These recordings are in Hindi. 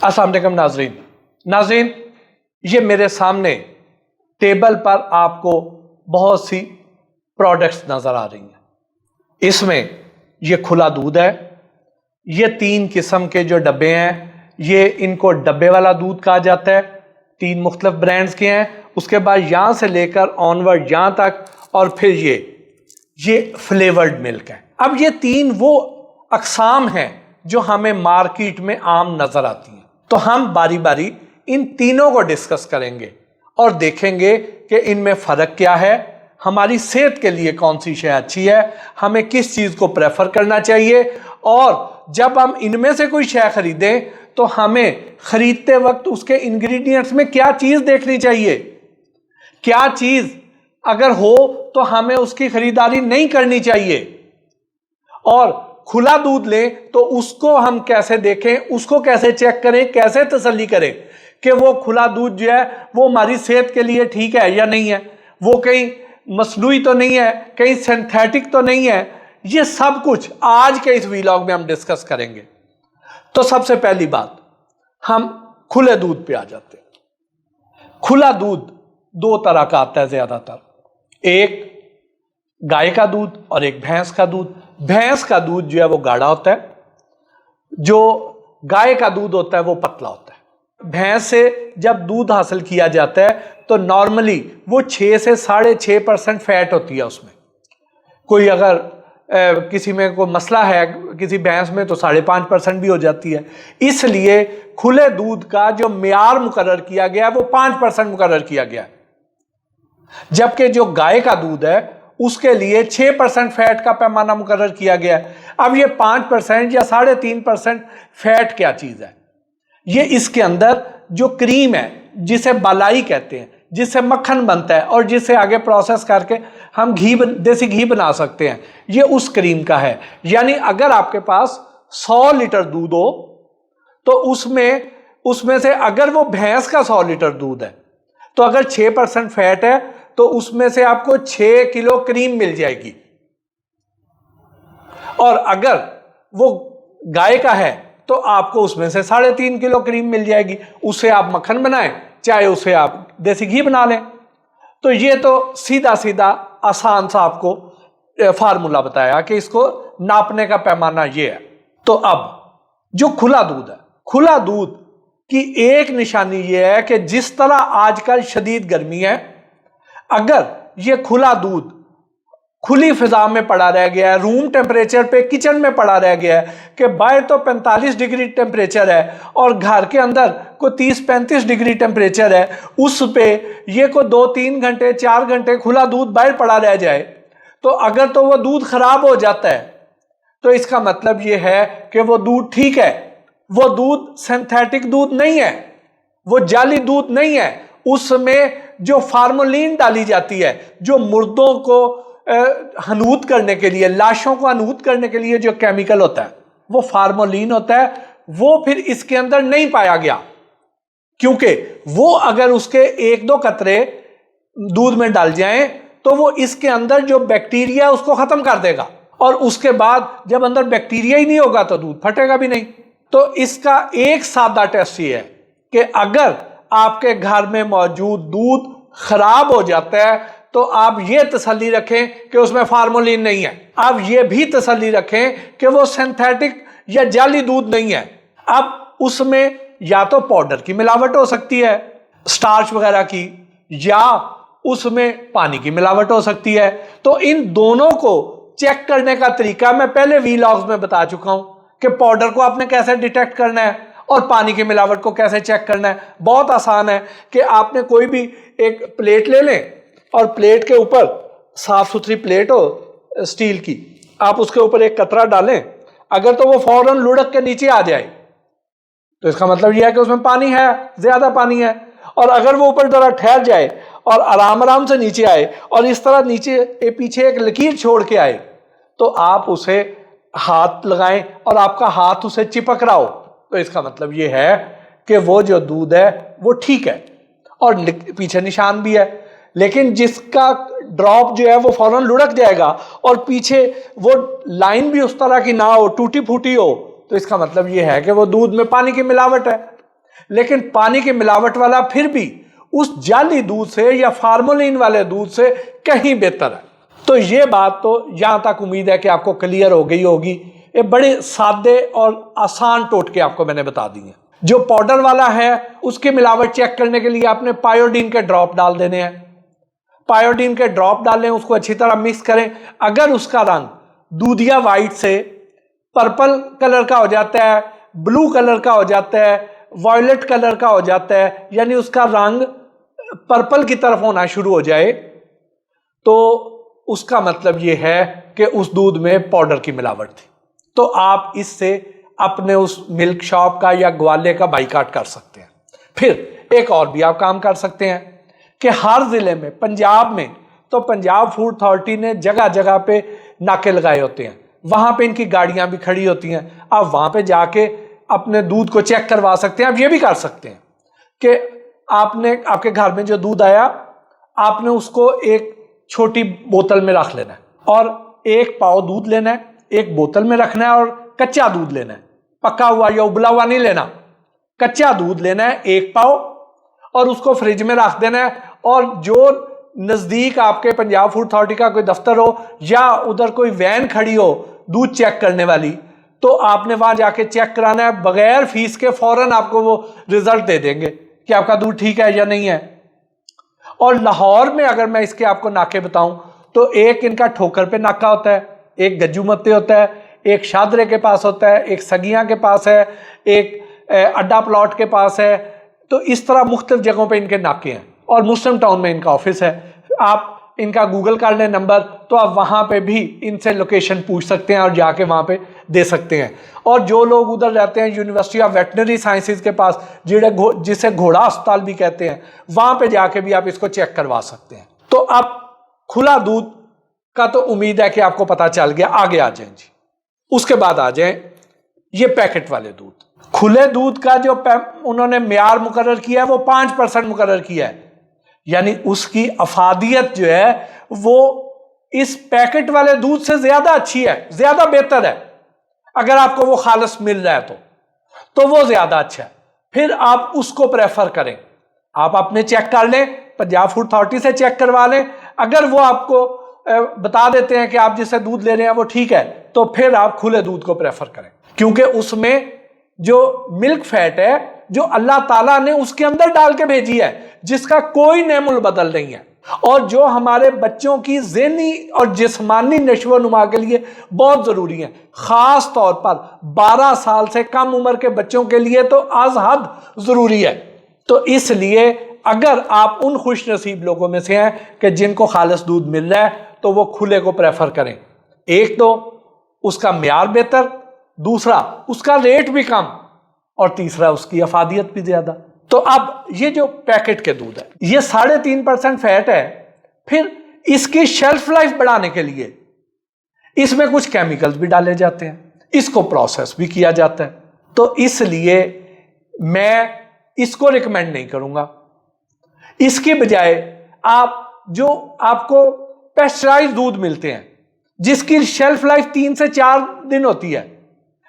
अस्सलाम वालेकुम नाज़रीन, ये मेरे सामने टेबल पर आपको बहुत सी प्रोडक्ट्स नज़र आ रही हैं। इसमें ये खुला दूध है, ये 3 किस्म के जो डब्बे हैं, ये इनको डब्बे वाला दूध कहा जाता है, 3 मुख्तलिफ ब्रांड्स के हैं। उसके बाद यहाँ से लेकर ऑनवर्ड यहाँ तक, और फिर ये फ्लेवर्ड मिल्क है। अब ये 3 वो अक़साम हैं जो हमें मार्केट में आम नज़र आती हैं। तो हम बारी बारी इन तीनों को डिस्कस करेंगे और देखेंगे कि इनमें फ़र्क क्या है, हमारी सेहत के लिए कौन सी शय अच्छी है, हमें किस चीज़ को प्रेफर करना चाहिए, और जब हम इनमें से कोई शय ख़रीदें तो हमें ख़रीदते वक्त उसके इंग्रेडिएंट्स में क्या चीज़ देखनी चाहिए, क्या चीज़ अगर हो तो हमें उसकी ख़रीदारी नहीं करनी चाहिए। और खुला दूध लें तो उसको हम कैसे देखें, उसको कैसे चेक करें, कैसे तसल्ली करें कि वो खुला दूध जो है वो हमारी सेहत के लिए ठीक है या नहीं है, वो कहीं मसनूई तो नहीं है, कहीं सिंथेटिक तो नहीं है। ये सब कुछ आज के इस व्लॉग में हम डिस्कस करेंगे। तो सबसे पहली बात, हम खुले दूध पे आ जाते हैं। खुला दूध 2 तरह का आता है ज़्यादातर, एक गाय का दूध और एक भैंस का दूध। भैंस का दूध जो है वो गाढ़ा होता है, जो गाय का दूध होता है वो पतला होता है। भैंस से जब दूध हासिल किया जाता है तो नॉर्मली वो 6 से 6.5% फैट होती है उसमें। कोई अगर किसी में कोई मसला है किसी भैंस में तो 5.5% भी हो जाती है। इसलिए खुले दूध का जो मियार मुकर्रर किया गया है वो 5% मुकर्रर किया गया है, जबकि जो गाय का दूध है उसके लिए 6% फैट का पैमाना मुकर्रर किया गया है। अब ये 5% या 3.5% फैट क्या चीज़ है? ये इसके अंदर जो क्रीम है, जिसे बालाई कहते हैं, जिससे मक्खन बनता है और जिसे आगे प्रोसेस करके हम देसी घी बना सकते हैं, ये उस क्रीम का है। यानी अगर आपके पास 100 लीटर दूध हो तो उसमें से अगर वो भैंस का 100 लीटर दूध है तो अगर 6% फैट है तो उसमें से आपको 6 किलो क्रीम मिल जाएगी। और अगर वो गाय का है तो आपको उसमें से 3.5 किलो क्रीम मिल जाएगी। उससे आप मक्खन बनाएं, चाहे उसे आप देसी घी बना लें। तो ये तो सीधा सीधा आसान सा आपको फार्मूला बताया कि इसको नापने का पैमाना ये है। तो अब जो खुला दूध है, खुला दूध की एक निशानी ये है कि जिस तरह आजकल शदीद गर्मी है, अगर ये खुला दूध खुली फिजा में पड़ा रह गया है, रूम टेम्परेचर पे किचन में पड़ा रह गया है कि बाहर तो 45 डिग्री टेम्परेचर है और घर के अंदर को 30-35 डिग्री टेम्परेचर है, उस पे ये को 2-3 घंटे 4 घंटे खुला दूध बाहर पड़ा रह जाए तो अगर तो वो दूध खराब हो जाता है तो इसका मतलब ये है कि वो दूध ठीक है, वो दूध सिंथेटिक दूध नहीं है, वो जाली दूध नहीं है। उसमें जो फार्मोलिन डाली जाती है, जो मुर्दों को हनूद करने के लिए, लाशों को हनूद करने के लिए जो केमिकल होता है वो फार्मोलिन होता है, वो फिर इसके अंदर नहीं पाया गया, क्योंकि वो अगर उसके 1-2 कतरे दूध में डाल जाएं तो वो इसके अंदर जो बैक्टीरिया उसको खत्म कर देगा, और उसके बाद जब अंदर बैक्टीरिया ही नहीं होगा तो दूध फटेगा भी नहीं। तो इसका एक सादा टेस्ट ये है कि अगर आपके घर में मौजूद दूध खराब हो जाता है तो आप ये तसल्ली रखें कि उसमें फार्मोलिन नहीं है। आप ये भी तसल्ली रखें कि वो सिंथेटिक या जाली दूध नहीं है। अब उसमें या तो पाउडर की मिलावट हो सकती है, स्टार्च वगैरह की, या उसमें पानी की मिलावट हो सकती है। तो इन दोनों को चेक करने का तरीका मैं पहले व्लॉग्स में बता चुका हूं कि पाउडर को आपने कैसे डिटेक्ट करना है और पानी की मिलावट को कैसे चेक करना है। बहुत आसान है कि आपने कोई भी एक प्लेट ले लें और प्लेट के ऊपर, साफ सुथरी प्लेट हो स्टील की, आप उसके ऊपर एक कतरा डालें। अगर तो वो फौरन लुढ़क के नीचे आ जाए तो इसका मतलब यह है कि उसमें पानी है, ज्यादा पानी है। और अगर वो ऊपर जरा ठहर जाए और आराम आराम से नीचे आए और इस तरह नीचे पीछे एक लकीर छोड़ के आए तो आप उसे हाथ लगाएं और आपका हाथ उसे चिपक रहा हो तो इसका मतलब ये है कि वो जो दूध है वो ठीक है और पीछे निशान भी है। लेकिन जिसका ड्रॉप जो है वो फौरन लुढ़क जाएगा और पीछे वो लाइन भी उस तरह की ना हो, टूटी फूटी हो, तो इसका मतलब ये है कि वो दूध में पानी की मिलावट है। लेकिन पानी की मिलावट वाला फिर भी उस जाली दूध से या फार्मोलिन वाले दूध से कहीं बेहतर है। तो ये बात तो यहां तक उम्मीद है कि आपको क्लियर हो गई होगी। ये बड़े सादे और आसान टोटके आपको मैंने बता दिए। जो पाउडर वाला है उसकी मिलावट चेक करने के लिए आपने पायोडीन के ड्रॉप डाल देने हैं। पायोडीन के ड्रॉप डालें, उसको अच्छी तरह मिक्स करें। अगर उसका रंग दूधिया वाइट से पर्पल कलर का हो जाता है, ब्लू कलर का हो जाता है, वॉयलेट कलर का हो जाता है, यानी उसका रंग पर्पल की तरफ होना शुरू हो जाए, तो उसका मतलब यह है कि उस दूध में पाउडर की मिलावट थी। तो आप इससे अपने उस मिल्क शॉप का या ग्वाले का बाइकाट कर सकते हैं। फिर एक और भी आप काम कर सकते हैं कि हर जिले में, पंजाब में तो पंजाब फूड अथॉरिटी ने जगह जगह पे नाके लगाए होते हैं, वहां पे इनकी गाड़ियां भी खड़ी होती हैं। आप वहां पे जाके अपने दूध को चेक करवा सकते हैं। आप ये भी कर सकते हैं कि आपके घर में जो दूध आया, आपने उसको एक छोटी बोतल में रख लेना है और एक पाव दूध लेना है, एक बोतल में रखना है और कच्चा दूध लेना है। पका हुआ या उबला हुआ नहीं लेना, कच्चा दूध लेना है एक पाव और उसको फ्रिज में रख देना है। और जो नजदीक आपके पंजाब फूड अथॉरिटी का कोई दफ्तर हो या उधर कोई वैन खड़ी हो दूध चेक करने वाली, तो आपने वहां जाके चेक कराना है। बगैर फीस के फौरन आपको वो रिजल्ट दे देंगे कि आपका दूध ठीक है या नहीं है। और लाहौर में अगर मैं इसके आपको नाके बताऊं तो एक इनका ठोकर पे नाका होता है, एक गज्जू मत्ते होता है, एक शादरे के पास होता है, एक सगियां के पास है, एक अड्डा प्लॉट के पास है। तो इस तरह मुख्तलिफ जगहों पे इनके नाके हैं और मुस्लिम टाउन में इनका ऑफिस है। आप इनका गूगल कर लें नंबर, तो आप वहां पे भी इनसे लोकेशन पूछ सकते हैं और जाके वहां पे दे सकते हैं। और जो लोग उधर रहते हैं यूनिवर्सिटी ऑफ वेटनरी साइंसेज के पास, जिसे घोड़ा अस्पताल भी कहते हैं, वहां पे जाके भी आप इसको चेक करवा सकते हैं। तो अब खुला दूध का तो उम्मीद है कि आपको पता चल गया। आगे आ जाएं जी। उसके बाद आ जाएं ये पैकेट वाले दूध। खुले दूध का जो उन्होंने म्यार मुकर्रर किया है वो 5% मुकर्रर किया है, यानी उसकी अफादियत जो है वो इस पैकेट वाले दूध से ज्यादा अच्छी है, ज्यादा बेहतर है। अगर आपको वो खालिस मिल रहा है तो वो ज्यादा अच्छा है। फिर आप उसको प्रेफर करें। आप अपने चेक कर लें, पंजाब फूड अथॉरिटी से चेक करवा लें। अगर वो आपको बता देते हैं कि आप जिससे दूध ले रहे हैं वो ठीक है, तो फिर आप खुले दूध को प्रेफर करें, क्योंकि उसमें जो मिल्क फैट है जो अल्लाह ताला ने उसके अंदर डाल के भेजी है, जिसका कोई नेमुल बदल नहीं है, और जो हमारे बच्चों की ज़हनी और जिस्मानी नशो नुमा के लिए बहुत ज़रूरी है। ख़ास तौर पर 12 साल से कम उम्र के बच्चों के लिए तो आज हद ज़रूरी है। तो इसलिए अगर आप उन खुश नसीब लोगों में से हैं कि जिनको खालिस दूध मिल रहा है, तो वो खुले को प्रेफर करें। एक तो उसका म्यार बेहतर, दूसरा उसका रेट भी कम, और तीसरा उसकी अफादियत भी ज्यादा। तो अब ये जो पैकेट के दूध है ये 3.5% फैट है। फिर इसकी शेल्फ लाइफ बढ़ाने के लिए इसमें कुछ केमिकल्स भी डाले जाते हैं, इसको प्रोसेस भी किया जाता है। तो इसलिए मैं इसको रिकमेंड नहीं करूंगा। इसके बजाय आप जो आपको पेस्चराइज्ड दूध मिलते हैं जिसकी शेल्फ लाइफ 3 से 4 दिन होती है,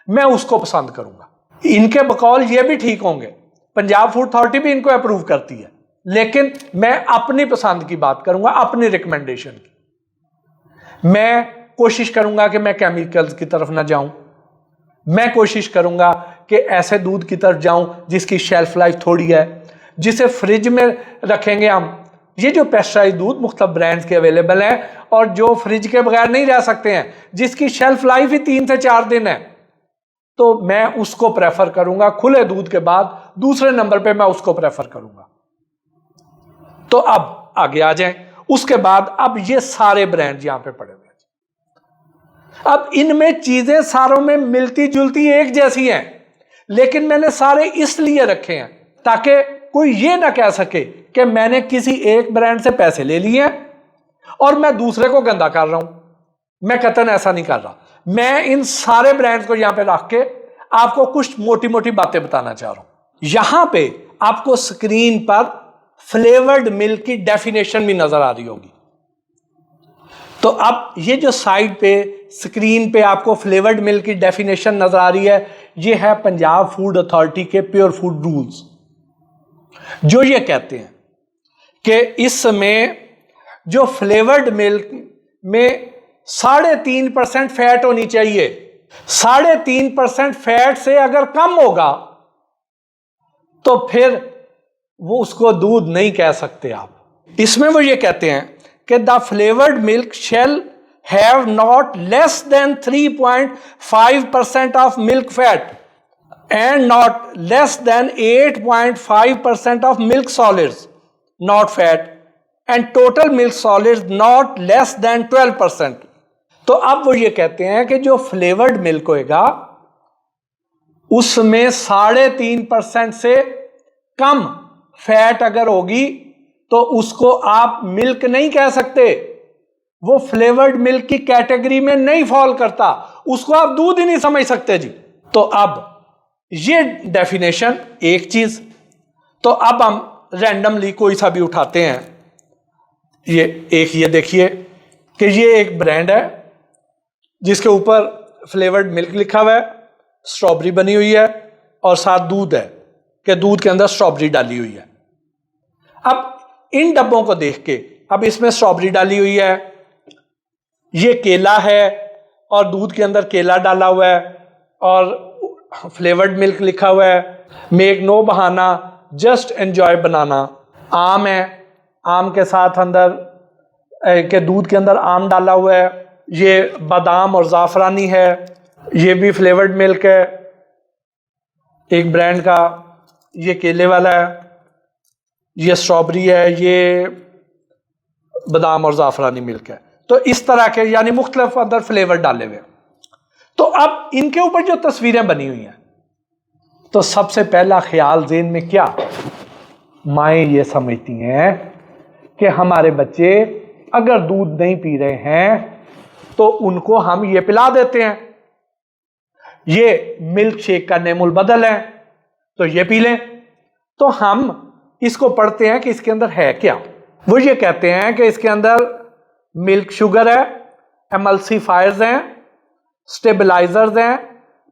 मैं उसको पसंद करूंगा। इनके बकौल ये भी ठीक होंगे, पंजाब फूड अथॉरिटी भी इनको अप्रूव करती है, लेकिन मैं अपनी पसंद की बात करूंगा, अपनी रिकमेंडेशन की। मैं कोशिश करूंगा कि मैं केमिकल्स की तरफ ना जाऊं। मैं कोशिश करूंगा कि ऐसे दूध की तरफ जाऊं जिसकी शेल्फ लाइफ थोड़ी है, जिसे फ्रिज में रखेंगे हम। ये जो पेस्चराइज दूध मुख्तलिफ ब्रांड्स के अवेलेबल हैं और जो फ्रिज के बगैर नहीं रह सकते हैं, जिसकी शेल्फ लाइफ ही 3 से 4 दिन है, तो मैं उसको प्रेफर करूंगा। खुले दूध के बाद दूसरे नंबर पे मैं उसको प्रेफर करूंगा। तो अब आगे आ जाएं। उसके बाद अब ये सारे ब्रांड यहां पे पड़े हुए हैं। अब इनमें चीजें सारों में मिलती जुलती एक जैसी हैं, लेकिन मैंने सारे इसलिए रखे हैं ताकि कोई ये ना कह सके कि मैंने किसी एक ब्रांड से पैसे ले लिए हैं और मैं दूसरे को गंदा कर रहा हूं। मैं कतन ऐसा नहीं कर रहा। मैं इन सारे ब्रांड्स को यहां पे रख के आपको कुछ मोटी मोटी बातें बताना चाह रहा हूं। यहां पे आपको स्क्रीन पर फ्लेवर्ड मिल्क की डेफिनेशन भी नजर आ रही होगी। तो अब ये जो साइड पे स्क्रीन पे आपको फ्लेवर्ड मिल्क की डेफिनेशन नजर आ रही है, ये है पंजाब फूड अथॉरिटी के प्योर फूड रूल्स। जो ये कहते हैं कि इसमें जो फ्लेवर्ड मिल्क में 3.5% फैट होनी चाहिए, 3.5% फैट से अगर कम होगा तो फिर वो उसको दूध नहीं कह सकते आप। इसमें वो ये कहते हैं कि the flavoured milk shall have not less than 3.5% of milk fat and not less than 8.5% of milk solids not fat and total milk solids not less than 12%। तो अब वो ये कहते हैं कि जो फ्लेवर्ड मिल्क होएगा उसमें 3.5% से कम फैट अगर होगी तो उसको आप मिल्क नहीं कह सकते, वो फ्लेवर्ड मिल्क की कैटेगरी में नहीं फॉल करता, उसको आप दूध ही नहीं समझ सकते जी। तो अब ये डेफिनेशन एक चीज। तो अब हम रैंडमली कोई सा भी उठाते हैं, ये देखिए कि ये एक ब्रांड है जिसके ऊपर फ्लेवर्ड मिल्क लिखा हुआ है, स्ट्रॉबेरी बनी हुई है और साथ दूध है कि दूध के अंदर स्ट्रॉबेरी डाली हुई है। अब इन डब्बों को देख के, अब इसमें स्ट्रॉबेरी डाली हुई है, ये केला है और दूध के अंदर केला डाला हुआ है और फ्लेवर्ड मिल्क लिखा हुआ है, मेक नो बहाना जस्ट एंजॉय बनाना। आम है, आम के साथ अंदर के दूध के अंदर आम डाला हुआ है, ये बादाम और ज़ाफ़रानी है, ये भी फ्लेवर्ड मिल्क है एक ब्रांड का, ये केले वाला है, ये स्ट्रॉबेरी है, ये बादाम और ज़ाफ़रानी मिल्क है। तो इस तरह के यानी मुख्तलिफ अंदर फ्लेवर डाले हुए। तो अब इनके ऊपर जो तस्वीरें बनी हुई हैं, तो सबसे पहला ख्याल ज़हन में क्या, माएँ ये समझती हैं कि हमारे बच्चे अगर दूध नहीं पी रहे हैं तो उनको हम ये पिला देते हैं, ये मिल्क शेक का नेमुल बदल है तो ये पी लें। तो हम इसको पढ़ते हैं कि इसके अंदर है क्या। वो ये कहते हैं कि इसके अंदर मिल्क शुगर है, एमल्सीफायर्स हैं, स्टेबलाइजर्स हैं,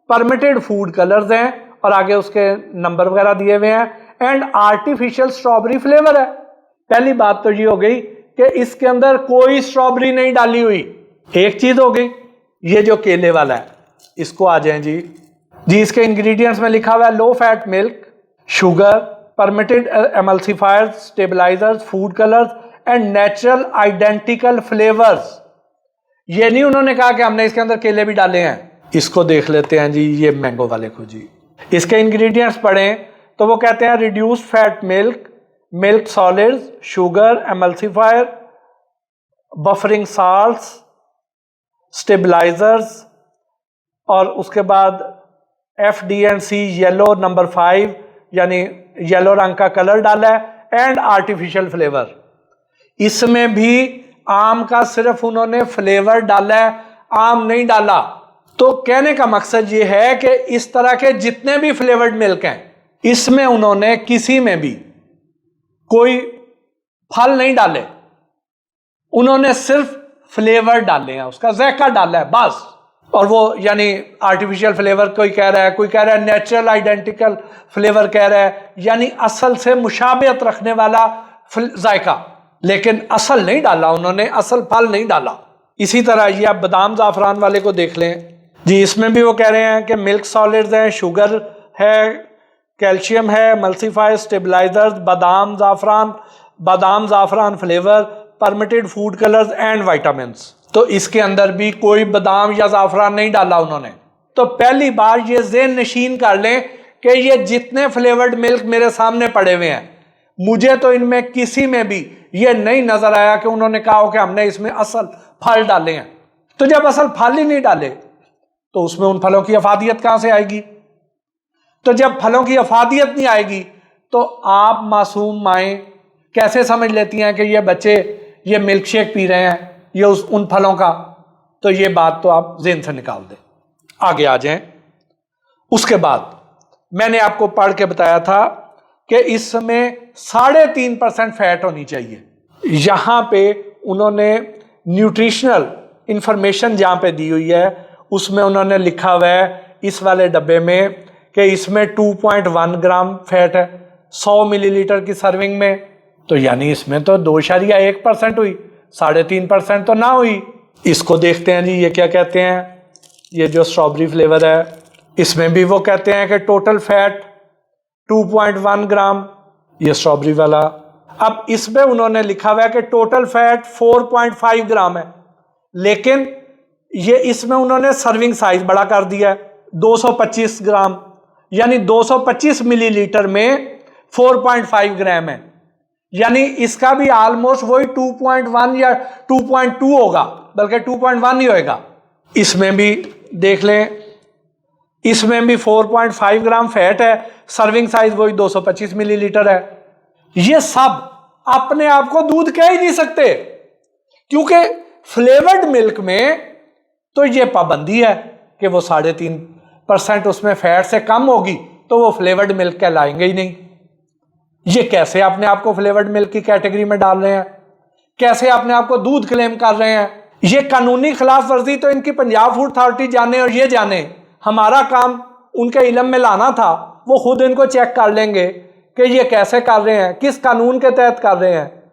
परमिटेड फूड कलर्स हैं और आगे उसके नंबर वगैरह दिए हुए हैं, एंड आर्टिफिशियल स्ट्रॉबेरी फ्लेवर है। पहली बात तो ये हो गई कि इसके अंदर कोई स्ट्रॉबेरी नहीं डाली हुई, एक चीज हो गई। ये जो केले वाला है इसको आ जाएं जी, इसके इंग्रेडिएंट्स में लिखा हुआ है low fat milk, sugar, permitted emulsifiers, stabilizers, food colours and natural identical flavours. ये नहीं उन्होंने कहा कि हमने इसके अंदर केले भी डाले हैं। इसको देख लेते हैं जी, ये मैंगो वाले को जी, इसके इंग्रेडिएंट्स पढ़ें तो वो कहते हैं reduced fat milk, milk solids, sugar, emulsifier, buffering salts, stabilizers और उसके बाद FD&C येलो नंबर 5 यानी येलो रंग का कलर डाला है, एंड आर्टिफिशियल फ्लेवर। इसमें भी आम का सिर्फ उन्होंने फ्लेवर डाला है, आम नहीं डाला। तो कहने का मकसद ये है कि इस तरह के जितने भी फ्लेवर्ड मिल्क हैं इसमें उन्होंने किसी में भी कोई फल नहीं डाले, उन्होंने सिर्फ फ्लेवर डाले हैं, उसका ज़ायका डाला है बस। और वो यानी आर्टिफिशियल फ्लेवर कोई कह रहा है, कोई कह रहा है नेचुरल आइडेंटिकल फ्लेवर कह रहा है, यानी असल से मुशाबियत रखने वाला जायका, लेकिन असल नहीं डाला उन्होंने, असल फल नहीं डाला। इसी तरह ये आप बादाम ज़ाफ़रान वाले को देख लें जी, इसमें भी वो कह रहे हैं कि मिल्क सॉलिड्स हैं, शुगर है, कैल्शियम है, मल्सीफायर, स्टेबलाइजर्स, बादाम ज़ाफ़रान flavour, permitted food colours and vitamins. तो इसके अंदर भी कोई बादाम या ज़ाफ़रान नहीं डाला उन्होंने। तो पहली बार ये ज़हन नशीन कर लें कि ये जितने फ्लेवर्ड मिल्क मेरे सामने पड़े हुए हैं, मुझे तो इनमें किसी में भी ये नहीं नजर आया कि उन्होंने कहा हो कि हमने इसमें असल फल डाले हैं। तो जब असल फल ही नहीं डाले तो उसमें उन फलों की अफादियत कहां से आएगी? तो जब फलों की अफादियत नहीं आएगी तो आप मासूम माएँ कैसे समझ लेती हैं कि ये बच्चे ये मिल्क शेक पी रहे हैं ये उन फलों का? तो ये बात तो आप ज़हन से निकाल दें। आगे आ जाएं। उसके बाद मैंने आपको पढ़ के बताया था कि इसमें 3.5% फैट होनी चाहिए। यहाँ पे उन्होंने न्यूट्रिशनल इंफॉर्मेशन जहाँ पे दी हुई है उसमें उन्होंने लिखा हुआ है इस वाले डब्बे में कि इसमें 2.1 ग्राम फैट है, 100 मिलीलीटर की सर्विंग में, तो यानी इसमें तो 2.1% हुई, 3.5% तो ना हुई। इसको देखते हैं जी, ये क्या कहते हैं, ये जो स्ट्रॉबेरी फ्लेवर है इसमें भी वो कहते हैं कि टोटल फैट 2.1 ग्राम, ये स्ट्रॉबेरी वाला। अब इसमें उन्होंने लिखा हुआ है कि टोटल फैट 4.5 ग्राम है, लेकिन ये इसमें उन्होंने सर्विंग साइज बड़ा कर दिया है 225 ग्राम, यानी 225 मिलीलीटर में 4.5 ग्राम है, यानी इसका भी ऑलमोस्ट वही 2.1 या 2.2 होगा, बल्कि 2.1 ही होएगा। इसमें भी देख लें, इसमें भी 4.5 ग्राम फैट है, सर्विंग साइज वही 225 मिलीलीटर है। ये सब अपने आप को दूध कह ही नहीं सकते, क्योंकि फ्लेवर्ड मिल्क में तो ये पाबंदी है कि वो 3.5% उसमें फैट से कम होगी तो वो फ्लेवर्ड मिल्क कहलाएंगे ही नहीं। ये कैसे अपने आप को फ्लेवर्ड मिल्क की कैटेगरी में डाल रहे हैं, कैसे अपने आप को दूध क्लेम कर रहे हैं। ये कानूनी खिलाफ वर्जी तो इनकी पंजाब फूड अथॉरिटी जाने और ये जाने, हमारा काम उनके इल्म में लाना था। वो खुद इनको चेक कर लेंगे कि ये कैसे कर रहे हैं, किस कानून के तहत कर रहे हैं।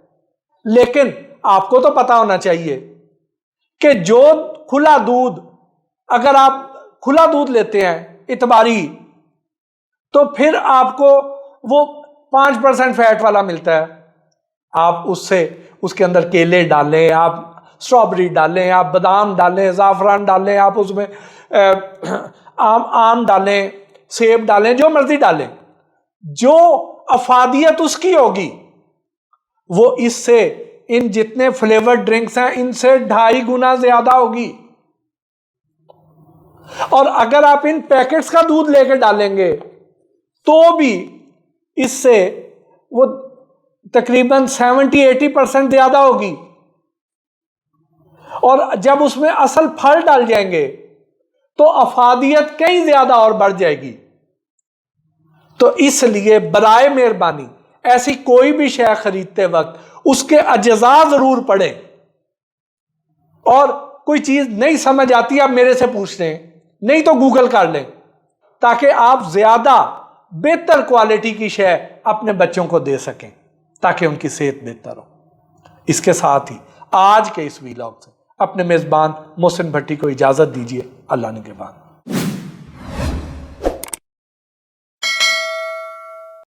लेकिन आपको तो पता होना चाहिए कि जो खुला दूध, अगर आप खुला दूध लेते हैं इतबारी, तो फिर आपको वो 5% फैट वाला मिलता है। आप उससे उसके अंदर केले डालें, आप स्ट्रॉबेरी डालें, आप बादाम डालें, ज़ाफ़रान डालें, आप उसमें आम डालें, सेब डालें, जो मर्जी डालें, जो अफादियत उसकी होगी वो इससे, इन जितने फ्लेवर्ड ड्रिंक्स हैं इनसे 2.5 गुना ज्यादा होगी। और अगर आप इन पैकेट्स का दूध लेकर डालेंगे तो भी इससे वो तकरीबन 70-80% ज्यादा होगी। और जब उसमें असल फल डाल जाएंगे तो अफादियत कहीं ज्यादा और बढ़ जाएगी। तो इसलिए बराए मेहरबानी ऐसी कोई भी शय खरीदते वक्त उसके अज्जा जरूर पढ़ें, और कोई चीज नहीं समझ आती आप मेरे से पूछ लें, नहीं तो गूगल कर लें, ताकि आप ज्यादा बेहतर क्वालिटी की शय अपने बच्चों को दे सकें, ताकि उनकी सेहत बेहतर हो। इसके साथ ही आज के इस वीलॉग से अपने मेजबान मोहसिन भट्टी को इजाजत दीजिए। अल्लाह ने के बाद।